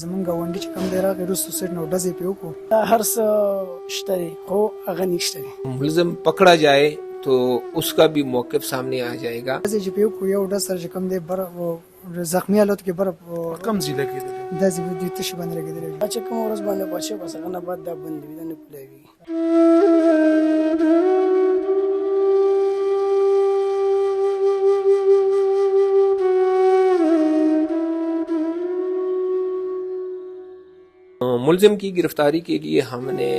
زمونږ ګاونډي چې کوم دی راغی وروسته سیټ نو ډزې پې وکړو. هر څه شته دی خو هغه نشته دی. ملزم پکڑا جائے تو اس کا بھی موقف سامنے آ جائے گا. ډزې چې پې وکړو یو ډز سره چې کوم دی زخمي حالت کې برف کم ځای لګېدلی داسې د تشي باندې لګېدلی. چې کوم ورځ باندې پاچې بس هغه نه بعد دا بند وي دا نه پلیږي. ملزم کی گرفتاری کے لیے ہم نے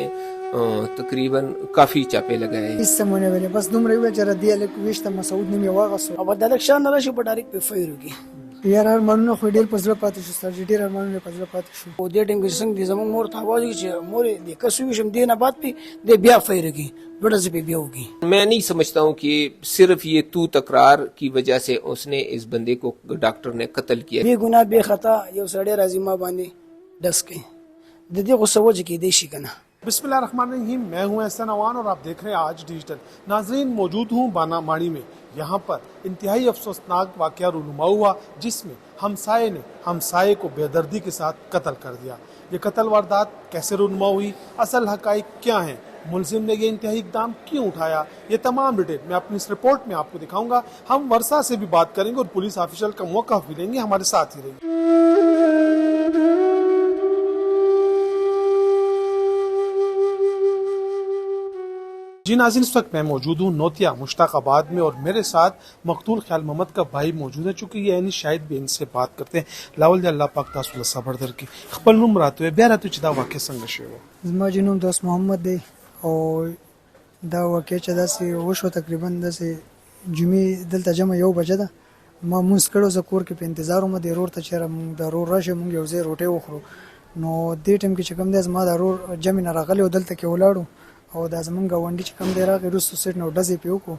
تقریباً کافی چاپے لگائے. هیڅ څه مو نه ویلې بس دومره یې وویل چې ردي هلک ویشته مسعود نوم یې واغستو. او د هلک شان نه راشي په ډایرکټ په فیر وکړي. یاره ارمانونه خو ډېر په زړه پاتې شو سرجي ډېر ارمانونه په زړه پاتې شو. او دې ټیم کې څنګه دي زموږ مور ته آواز وکړي چې مور دې کس وویشم دې نه بعد پې دې بیا فیر وکړي بڑا سے بیا ہوگی. میں نہیں سمجھتا ہوں کہ صرف یہ تو تکرار کی وجہ سے اس نے اس بندے کو ڈاکٹر نے قتل کیا. بے گناہ بے خطا یو سړی راځي ما باندې ډس کوي د دې غصه وجه کېدی شي که نه. بسم اللہ الرحمن الرحیم. میں ہوں احسان عوان اور آپ دیکھ رہے ہیں آج ڈیجیٹل. ناظرین موجود ہوں بانا ماڑی میں. یہاں پر انتہائی افسوسناک واقعہ رونما ہوا جس میں ہمسائے نے ہمسائے کو بے دردی کے ساتھ قتل کر دیا. یہ قتل واردات کیسے رونما ہوئی, اصل حقائق کیا ہیں, ملزم نے یہ انتہائی اقدام کیوں اٹھایا, یہ تمام ڈیٹیل میں اپنی اس رپورٹ میں آپ کو دکھاؤں گا. ہم ورثہ سے بھی بات کریں گے اور پولیس آفیشل کا موقف بھی لیں گے. ہمارے ساتھ ہی رہیے. جی ناظرین, اس وقت میں موجود ہوں نوتیا مشتاق آباد میں اور میرے ساتھ مقتول خیال محمد کا بھائی موجود ہے. چونکہ یہ یعنی شاید بھی ان سے بات کرتے ہیں. لاول دی الله پاک تاسو له صبر درکړي. خپل نوم راته بیا راته چې دا واقع څنګه شوی. زما چې نوم دوست محمد دی او دا واقع چې داسې وشو تقریبا داسې جمعې دلته جمع 1 بجه ده. ما مونځ کړو زه کور کې په انتظار وم د ورور ته چېرې مونږ د ورور راشي مونږ یو ځای روټۍ وخورو. نو دې ټایم کې چې کوم دی زما د ورور جمع نه راغلی او دلته کې ولاړو او دا زمونږ ګاونډي چې کوم دی راغی وروسته سیټ نو ډزې پې وکړو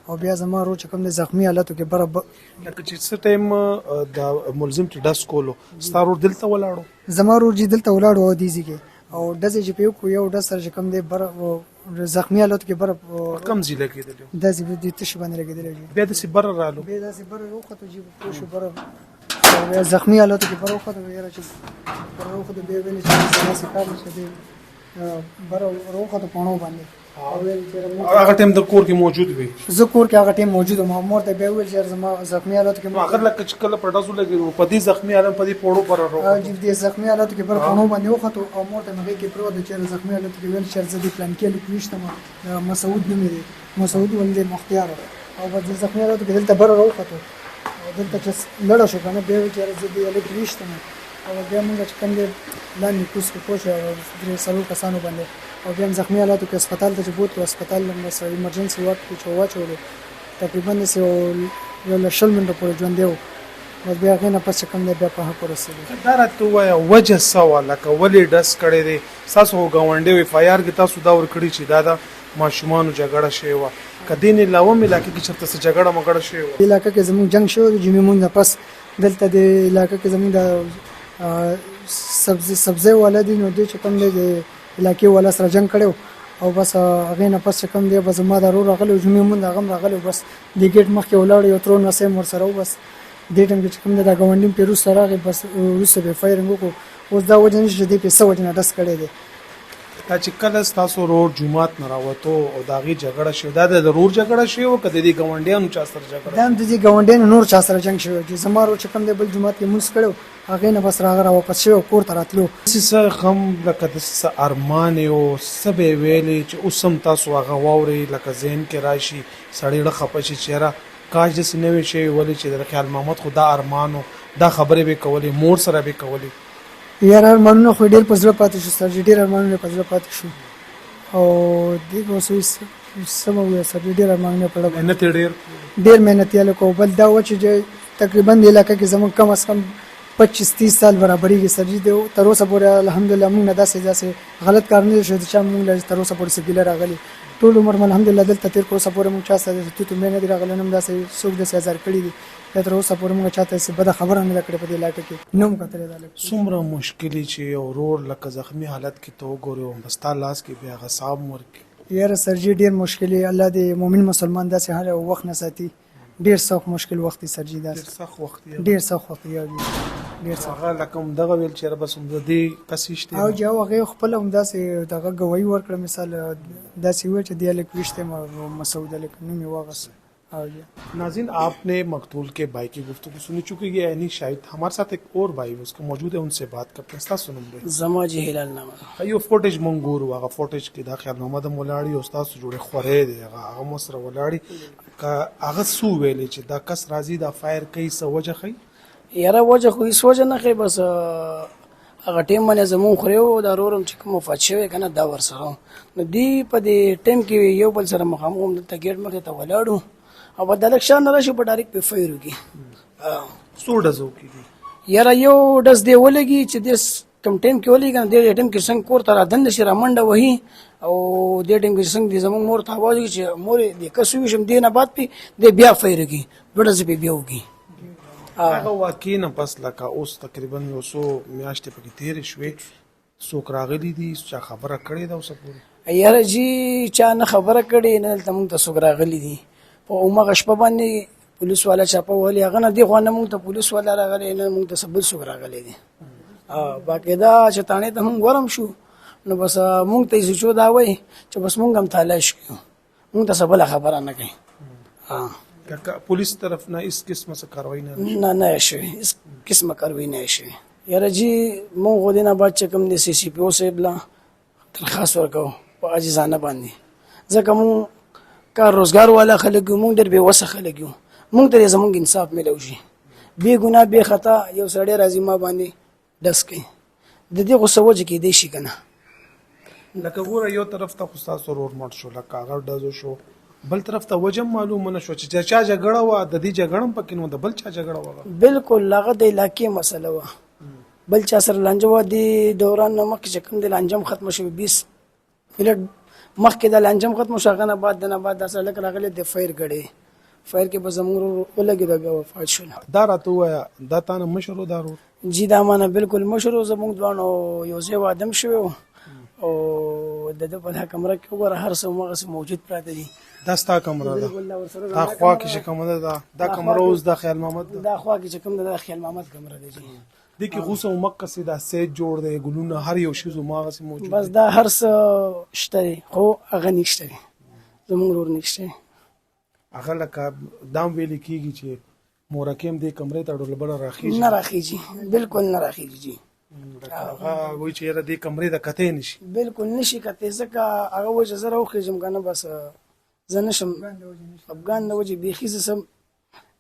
او بیا زما ورور چې کوم دی زخمي حالتو کې لکه چې څه ټایم د ملزم چې ډز کولو ستا ورور دلته ولاړو. زما ورور چې دلته ولاړو او دیزي کې او ډزې چې پې وکړو یو ډز سره چې کوم دی زخمي حالتو کې کم ځای لګېدلی داسې د تشي باندې لګېدلی بیا داسې بره رالو بیا داسې بره راوخوتو چې پوه شو بره او بیا زخمي حالتو کې بره وخوتو یاره چې بره راوخوتو بیا ویلې چې داسې کار نشته دی بره راوخوتو پاڼو باندې هغه ټایم د کور کې موجود وي. زه کور کې هغه ټایم موجود وم. مور ته بیا وویل چې زما زخمي حالتو کې هغه لکه چې کله په ډزو لګېدو په دې زخمي حالت په دې پوړو پر چې دې زخمي حالتو کې بره پاڼو باندې وخوتو او مور ته مې غېږ کې پرېوته چې زخمي حالتو کې ویل چې زه دې پلان کې لیک ویشتم مسعود نوم دی مسعود ولې مختیار او په دې زخمي حالتو کې دلته بره راوخوتو او دلته چې لړه شو که نه بیا ویل چې زه دې لیک ویشتم او بیا مونږ چې کوم دی لاندې کوز کې پوه شو 3 کسانو باندې او بیا زخمي حالاتو کې هسپتال ته چې بوتلو هسپتال سره ایمرجنسي وارډ کې چې واچولو تقریبا داسې یو 100 منټه پورې ژوندی و. بس بیا هغې نه پس چې کوم دی بیا په حق ورسېدو. دا راته ووایه وجه څه وه لکه ولې ډز کړی دی. ستاسو خو ګاونډی وي FIR کې تاسو دا ورکړي چې دا د ماشومانو جګړه شوې وه که دې نه علاوه هم علاقې کې چېرته څه جګړه مګړه شوې وه. علاقه کې زموږ جنګ شوی د جمعې مونځ نه پس دلته د علاقه کې زموږ د سبزۍ والا دي نو دوی چې کوم دی د علاقې والا سره جنګ کړی او بس هغې نه پس چې کوم دی به زما د ورور راغلی جمعې مونځ هغه هم راغلی بس د ګیټ مخکې ولاړ یو ترور نسی هم ورسره و. بس دې ټایم کې چې کوم دی دا ګاونډي هم پرې وروسته راغی بس وروسته به فایرنګ وکړو. اوس دا وجه نشته چې دې پې څه وجې نه ډز کړی دی. دا چې کله ستاسو ورور جومات نه راوتو او د هغې جګړه شوې دا د ورور جګړه شوې وه که د دې ګاونډیانو چا سره جګړه؟ دا هم د دې ګاونډیانو نور چا سره جنګ شوی چې زما ورور چې کوم دی بل جومات کې مونځ کړی و هغې نه بس راغه راواپس شوی او کور ته راتلو. داسې څه غم لکه داسې څه ارمان یې و څه به یې ویلې چې اوس هم تاسو هغه واورئ لکه ذهن کې راشي سړی ړه خفه شي چې یاره کاش داسې نه وی شوی ولې چې د خیال محمد خو دا ارمان و دا خبرې به یې کولې مور سره به یې کولې. یاره ارمانونه خو ډېر په زړه پاتې شو سرجي ډېر ارمانونه په زړه پاتې شو او دې اوس څه به ووایو سرجي ډېر ارمانونه په زړه محنت یې ډېر محنتي هلک و. بل دا و چې تقریبا د علاقه کې زموږ کم از کم 25-30 سال برابرېږي سرجي دی تر اوسه پورې الحمدلله موږ نه داسې غلط کار نه دی شوی چې موږ له تر اوسه پورې څه ګیله راغلي ټول عمر مې الحمدلله دلته تېر کړ. اوسه پورې موږ چا سره توتو مې نه دي راغلی نه هم داسې څوک داسې ازار کړي دي یا تر اوسه پورې موږ چاته هېڅ بده خبره نه ده کړې په دې علاقه کې نه هم کتلی دا هلک. څومره مشکلې چې یو ورور لکه زخمي حالت کې ته وګورې او ستا لاس کې بیا هغه صاحب هم ورکړي. یاره سرجي ډېر مشکل الله د مؤمن مسلمان داسې حال او وخت نه ساتي. ډېر سخت مشکل وخت سرجي داسې ډېر سخت وخت ډېر سخت وخت یاد ډیر څه هغه لکه همدغه ویل چې بس همدې کسیشته او جو هغه خپل هم داسې دغه گواہی ورکړه مثال داسې وی چې دی لیک وشته مسعود لیک نوم یې واغس. नाज़रीन आपने मकतूल के भाई की गुफ्तगू सुनी, चुकी ये नहीं शायद हमारे साथ एक और भाई उसको मौजूद है, उनसे बात करते हैं. सुनम زما چې هلال نامه यो فوټیج منګور هغه فوټیج کې دا خیال محمد مولاړي استاد جوړه خورې دی هغه مصر ولاړي کا هغه سو ویلې چې دا کس راضي دا فایر کوي سوجه خي یاره وجه خو هیڅ وجه نه خي بس هغه ټیم باندې زمون خوريو دا رورم چې کوم وفات شوی کنه دا ورسره نو دی په دې ټیم کې یو بل سره مخامخ د تګیټ مخه ته ولاړو او په دلکشان راشي په ډایرکټ په فایرو کې سو ډزو کې یاره یو ډز دی ولګي چې د کم ټیم کې ولګي کنه د ټیم کې څنګه کور تر دند شي را منډه وهي او د ټیم کې څنګه د زمون مور ته आवाज چې مور دې کسو شم دینه بعد په د بیا فایرو کې ډز په بیا وږي هغه واقعي نه پس لکه اوس تقریبا یو سو میاشتې پکې تیر شوې څوک راغلي دي چې خبره کړې ده اوس پورې یاره جی چا نه خبره کړې نه تم ته څوک راغلي دي په اومه شپه باندې پولیس والا چاپه ولې هغه نه دی خو نه مونږ ته پولیس والا راغلی نه مونږ ته سبل څوک راغلی دي باقاعده چې تانه ته مونږ ورم شو نو بس مونږ ته یې شو دا وای چې بس مونږ هم تلاش کړو مونږ ته سبل خبره نه کوي पुलिस तरफ ना इस किस्म से कार्रवाई نه شوی اس قسمه کاروي نه شوی یاره جی مونږ غوډینا بعد چې کوم د سی سی پی او سه بلا درخواست ورکو په عاجزانه باندې ځکه مونږ کار روزګار والا خلک مونږ ډېر به وسه خلک یو مونږ ته زمونږ انصاف ملو شي بے ګناه بے خطا یو سړی راځي ما باندې دس کوي د دې غوسه کې دی شي کنه لکه ګوره یو طرف ته خو تاسو ورور مړ شو لکه هغه ډزو شو بل طرف ته وجم معلومه نشو چې چا جګړه و د دې جګړم پکې نو د بل چا جګړه و بالکل هغه د علاقې مسله و بل چا سره لانجه و دی دوران مخکې چې کوم د لانجم ختم شو 20 منټ مخکې د لانجم ختم شو غنه بعد د نه بعد د سره راغلی د فایر غړي فایر کې به زموږ ولګي د وفات شو دا راته وایا دا تانه مشرو دارو جی دا مانه بالکل مشرو زموږ دوانو یو ځای وادم شو او د په کمره کې وګوره هر څه موږ موجود پراته دي دا ستا کمره ده دا خوا کې چې کوم ده دا کمره اوس د خیال محمد دا خوا کې چې کوم ده د خیال محمد کمره ده جی د کی غوسه مقصد دا سیټ جوړ دی ګلونه هر یو شی زما غسه موجود بس دا هر څه شته خو هغه نشته زموږ ور نشته هغه لکه دام ویل کیږي چې مورکم دې کمرې ته ډول بل راخی نه راخیږي بالکل نه راخیږي جی هغه وای چې را دې کمرې د کته نشي بالکل نشي کته ځکه هغه وجه زره خو خېجم کنه بس زنشم افغان د وجه بيخي سم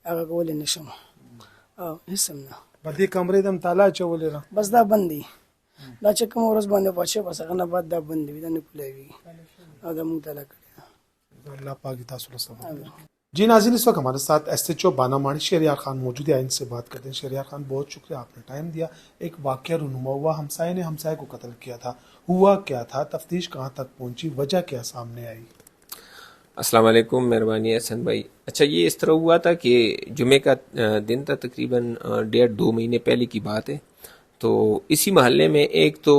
هغه کول نشم او هیڅ نه په دې کمرې دم تعالی چولې را بس دا بندي دا چې کوم ورځ باندې پاتشه بس هغه نه بعد دا بندي دا نه کولای او دا مونږ تعالی کړی اللہ پاک تاسو سره. جی ناظرین اس وقت ہمارے ساتھ ایس ایچ او بانا ماڑی شہریار خان موجود ہے، ان سے بات کرتے ہیں. شہریار خان بہت شکریہ آپ نے ٹائم دیا. ایک واقعہ رونما ہوا، ہمسائے نے ہمسائے کو قتل کیا تھا، ہوا کیا تھا، تفتیش کہاں تک پہنچی، وجہ کیا سامنے آئی؟ السلام علیکم، مہربانی حسن بھائی. اچھا یہ اس طرح ہوا تھا کہ جمعے کا دن تھا، تقریباً 1.5-2 مہینے پہلے کی بات ہے. تو اسی محلے میں ایک تو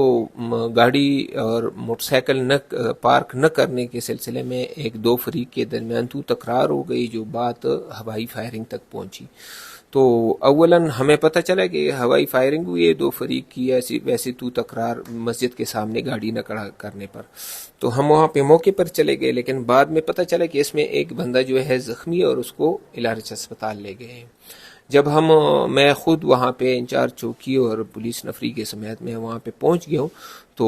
گاڑی اور موٹر سائیکل پارک نہ کرنے کے سلسلے میں ایک دو فریق کے درمیان تو تکرار ہو گئی، جو بات ہوائی فائرنگ تک پہنچی. تو اولاً ہمیں پتہ چلا کہ ہوائی فائرنگ ہوئی ہے دو فریق کی، ایسی ویسے تو تکرار مسجد کے سامنے گاڑی نہ کھڑا کرنے پر. تو ہم وہاں پہ موقع پر چلے گئے، لیکن بعد میں پتہ چلا کہ اس میں ایک بندہ جو ہے زخمی اور اس کو علاج اسپتال لے گئے ہیں. جب میں خود وہاں پہ انچارج چوکی اور پولیس نفری کے سمیت میں وہاں پہ پہنچ گیا ہوں، تو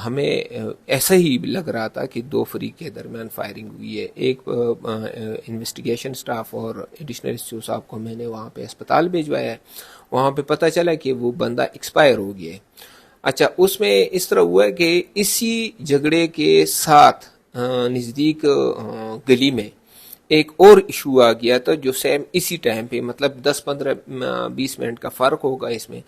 ہمیں ایسا ہی لگ رہا تھا کہ دو فریق کے درمیان فائرنگ ہوئی ہے. ایک انویسٹیگیشن سٹاف اور ایڈیشنل ایس او صاحب کو میں نے وہاں پہ اسپتال بھیجوایا ہے. وہاں پہ پتہ چلا کہ وہ بندہ ایکسپائر ہو گیا ہے. اچھا اس میں اس طرح ہوا ہے کہ اسی جھگڑے کے ساتھ نزدیک گلی میں ایک اور ایشو آ گیا تھا، جو سیم اسی ٹائم پہ، مطلب 10-15-20 منٹ کا فرق ہوگا اس میں.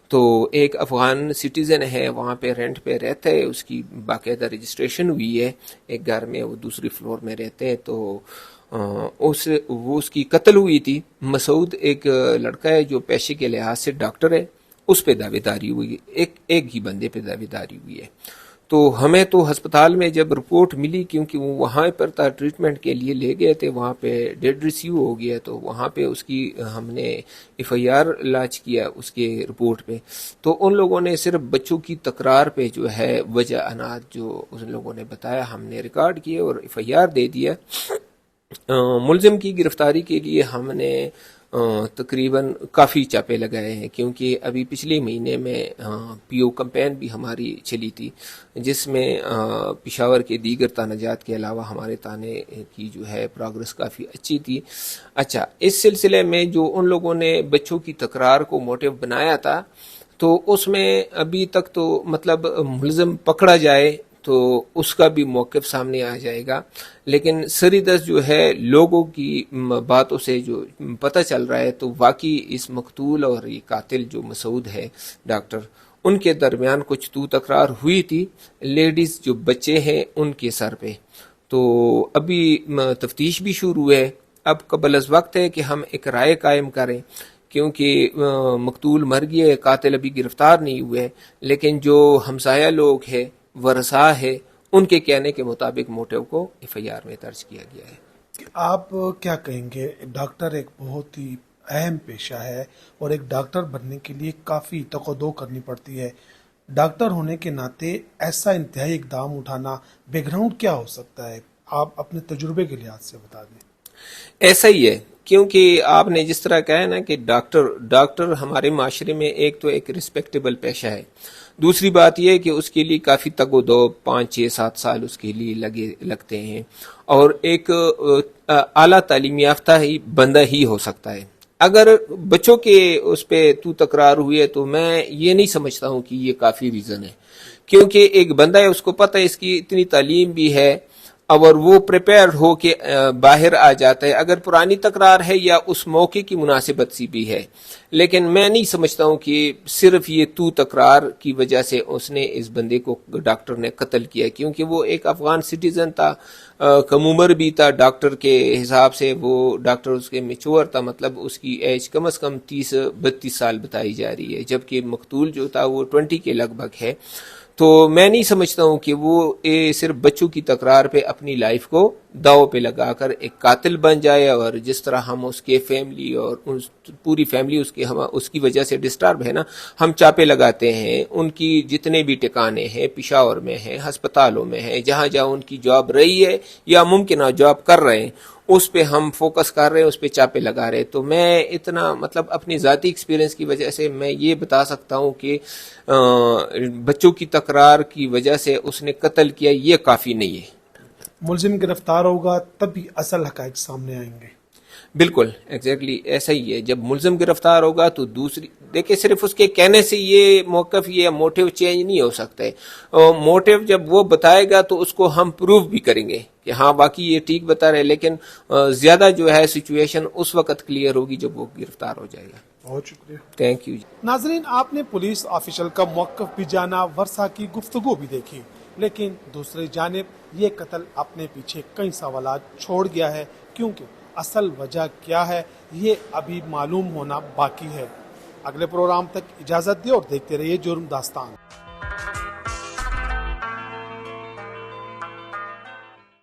تو ایک افغان سٹیزن ہے وہاں پہ رینٹ پہ رہتا ہے، اس کی باقاعدہ رجسٹریشن ہوئی ہے ایک گھر میں، وہ دوسری فلور میں رہتے ہیں. تو وہ اس کی قتل ہوئی تھی. مسعود ایک لڑکا ہے جو پیشے کے لحاظ سے ڈاکٹر ہے، اس پہ دعوے داری ہوئی، ایک ہی بندے پہ دعوے داری ہوئی ہے. تو ہمیں تو ہسپتال میں جب رپورٹ ملی، کیونکہ وہ وہاں پر تھا ٹریٹمنٹ کے لیے لے گئے تھے، وہاں پہ ڈیڈ ریسیو ہو گیا، تو وہاں پہ اس کی ہم نے FIR لاچ کیا اس کے رپورٹ پہ. تو ان لوگوں نے صرف بچوں کی تکرار پہ جو ہے وجہ انات جو ان لوگوں نے بتایا ہم نے ریکارڈ کیے اور FIR دے دیا. ملزم کی گرفتاری کے لیے ہم نے تقریباً کافی چاپے لگائے ہیں، کیونکہ ابھی پچھلے مہینے میں PO کمپین بھی ہماری چلی تھی، جس میں پشاور کے دیگر تانہ جات کے علاوہ ہمارے تانے کی جو ہے پروگرس کافی اچھی تھی. اچھا، اس سلسلے میں جو ان لوگوں نے بچوں کی تکرار کو موٹیو بنایا تھا، تو اس میں ابھی تک تو مطلب ملزم پکڑا جائے تو اس کا بھی موقف سامنے آ جائے گا، لیکن سریدس جو ہے لوگوں کی باتوں سے جو پتہ چل رہا ہے تو واقعی اس مقتول اور یہ قاتل جو مسعود ہے ڈاکٹر، ان کے درمیان کچھ تو تکرار ہوئی تھی لیڈیز جو بچے ہیں ان کے سر پہ. تو ابھی تفتیش بھی شروع ہے. اب قبل از وقت ہے کہ ہم ایک رائے قائم کریں، کیونکہ مقتول مر گئے، قاتل ابھی گرفتار نہیں ہوئے، لیکن جو ہمسایہ لوگ ہیں، ورثاء ہے، ان کے کہنے کے مطابق موٹیو کو FIR میں درج کیا گیا ہے. آپ کیا کہیں گے؟ ڈاکٹر ایک بہت ہی اہم پیشہ ہے اور ایک ڈاکٹر بننے کے لیے کافی تقدو کرنی پڑتی ہے. ڈاکٹر ہونے کے ناطے ایسا انتہائی اقدام اٹھانا، بیک گراؤنڈ کیا ہو سکتا ہے؟ آپ اپنے تجربے کے لحاظ سے بتا دیں. ایسا ہی ہے، کیونکہ آپ نے جس طرح کہا نا کہ ڈاکٹر ہمارے معاشرے میں ایک تو ایک رسپیکٹیبل پیشہ ہے. دوسری بات یہ ہے کہ اس کے لیے کافی تگ و دو 5 6 7 سال اس کے لیے لگتے ہیں، اور ایک اعلیٰ تعلیم یافتہ ہی بندہ ہی ہو سکتا ہے. اگر بچوں کے اس پہ تو تکرار ہوئی ہے تو میں یہ نہیں سمجھتا ہوں کہ یہ کافی ریزن ہے، کیونکہ ایک بندہ ہے، اس کو پتہ ہے اس کی اتنی تعلیم بھی ہے اور وہ پریپیئرڈ ہو کے باہر آ جاتا ہے، اگر پرانی تکرار ہے یا اس موقع کی مناسبت سی بھی ہے. لیکن میں نہیں سمجھتا ہوں کہ صرف یہ تو تکرار کی وجہ سے اس نے اس بندے کو ڈاکٹر نے قتل کیا، کیونکہ وہ ایک افغان سٹیزن تھا، کم عمر بھی تھا ڈاکٹر کے حساب سے، وہ ڈاکٹر اس کے میچور تھا، مطلب اس کی ایج کم از کم 30-32 سال بتائی جا رہی ہے، جبکہ مقتول جو تھا وہ 20 کے لگ بھگ ہے. تو میں نہیں سمجھتا ہوں کہ وہ صرف بچوں کی تکرار پہ اپنی لائف کو داؤ پہ لگا کر ایک قاتل بن جائے، اور جس طرح ہم اس کے فیملی اور پوری فیملی اس کی وجہ سے ڈسٹرب ہے نا، ہم چاپے لگاتے ہیں، ان کی جتنے بھی ٹھکانے ہیں پشاور میں ہیں، ہسپتالوں میں ہیں، جہاں جہاں ان کی جاب رہی ہے یا ممکنہ جاب کر رہے ہیں، اس پہ ہم فوکس کر رہے ہیں، اس پہ چاپے لگا رہے. تو میں اتنا مطلب اپنی ذاتی ایکسپیرینس کی وجہ سے میں یہ بتا سکتا ہوں کہ بچوں کی تکرار کی وجہ سے اس نے قتل کیا، یہ کافی نہیں ہے. ملزم گرفتار ہوگا تبھی اصل حقائق سامنے آئیں گے. بالکل ایگزیکٹلی ایسا ہی ہے. جب ملزم گرفتار ہوگا تو دوسری دیکھیں، صرف اس کے کہنے سے یہ موقف یہ موٹیو چینج نہیں ہو سکتا ہے. موٹیو جب وہ بتائے گا تو اس کو ہم پروف بھی کریں گے کہ ہاں واقعی یہ ٹھیک بتا رہے، لیکن زیادہ جو ہے سچویشن اس وقت کلیئر ہوگی جب وہ گرفتار ہو جائے گا. بہت شکریہ. تھینک یو. ناظرین، آپ نے پولیس آفیشل کا موقف بھی جانا، ورثاء کی گفتگو بھی دیکھی، لیکن دوسری جانب یہ قتل اپنے پیچھے کئی سوالات چھوڑ گیا ہے، کیونکہ اصل وجہ کیا ہے یہ ابھی معلوم ہونا باقی ہے. اگلے پروگرام تک اجازت دیں اور دیکھتے رہیے جرم داستان.